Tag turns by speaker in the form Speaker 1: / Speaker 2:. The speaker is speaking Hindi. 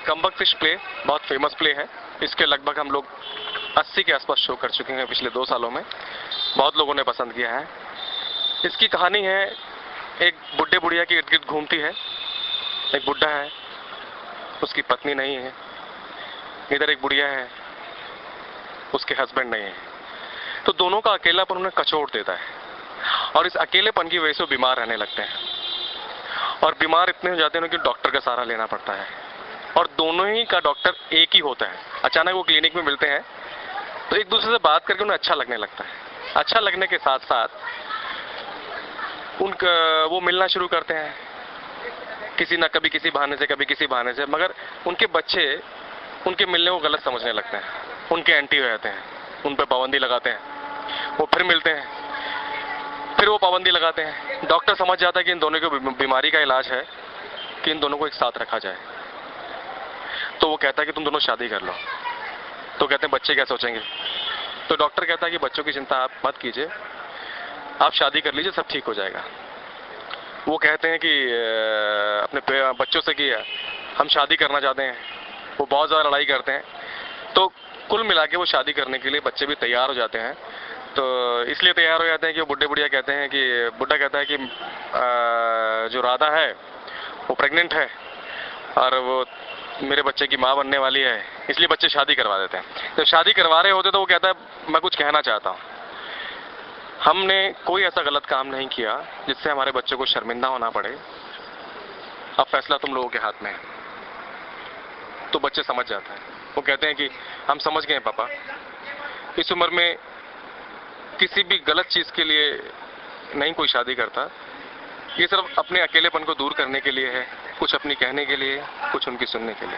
Speaker 1: स्कम्बक फिश प्ले बहुत फेमस प्ले है। इसके लगभग हम लोग 80 के आसपास शो कर चुके हैं पिछले 2 सालों में। बहुत लोगों ने पसंद किया है। इसकी कहानी है, एक बुढ़े बुढ़िया की इर्द गिर्द घूमती है। एक बुढ़ा है, उसकी पत्नी नहीं है। इधर एक बुढ़िया है, उसके हस्बैंड नहीं है। तो दोनों का अकेलापन उन्हें कचोट देता है और इस अकेलेपन की वजह से वो बीमार रहने लगते हैं और बीमार इतने हो जाते हैं कि डॉक्टर का सहारा लेना पड़ता है। और दोनों ही का डॉक्टर एक ही होता है। अचानक वो क्लिनिक में मिलते हैं तो एक दूसरे से बात करके उन्हें अच्छा लगने लगता है। अच्छा लगने के साथ साथ उनका वो मिलना शुरू करते हैं, किसी ना कभी किसी बहाने से, कभी किसी बहाने से। मगर उनके बच्चे उनके मिलने को गलत समझने लगते हैं, उनके एंटी हो जाते हैं, उन पर पाबंदी लगाते हैं। वो फिर मिलते हैं, फिर वो पाबंदी लगाते हैं। डॉक्टर समझ जाता है कि इन दोनों की बीमारी का इलाज है कि इन दोनों को एक साथ रखा जाए। तो वो कहता है कि तुम दोनों शादी कर लो। तो कहते हैं बच्चे क्या सोचेंगे। तो डॉक्टर कहता है कि बच्चों की चिंता आप मत कीजिए, आप शादी कर लीजिए, सब ठीक हो जाएगा। वो कहते हैं कि अपने बच्चों से कि हम शादी करना चाहते हैं। वो बहुत ज़्यादा लड़ाई करते हैं। तो कुल मिला के वो शादी करने के लिए बच्चे भी तैयार हो जाते हैं। तो इसलिए तैयार हो जाते हैं कि वो बुढ़े बुढ़िया कहते हैं कि बुढ़ा कहता है कि जो राधा है वो प्रेग्नेंट है और वो मेरे बच्चे की माँ बनने वाली है, इसलिए बच्चे शादी करवा देते हैं। जब शादी करवा रहे होते तो वो कहता है मैं कुछ कहना चाहता हूँ। हमने कोई ऐसा गलत काम नहीं किया जिससे हमारे बच्चे को शर्मिंदा होना पड़े। अब फैसला तुम लोगों के हाथ में है। तो बच्चे समझ जाते हैं। वो कहते हैं कि हम समझ गए पापा, इस उम्र में किसी भी गलत चीज के लिए नहीं कोई शादी करता। ये सिर्फ अपने अकेलेपन को दूर करने के लिए है, कुछ अपनी कहने के लिए, कुछ उनकी सुनने के लिए।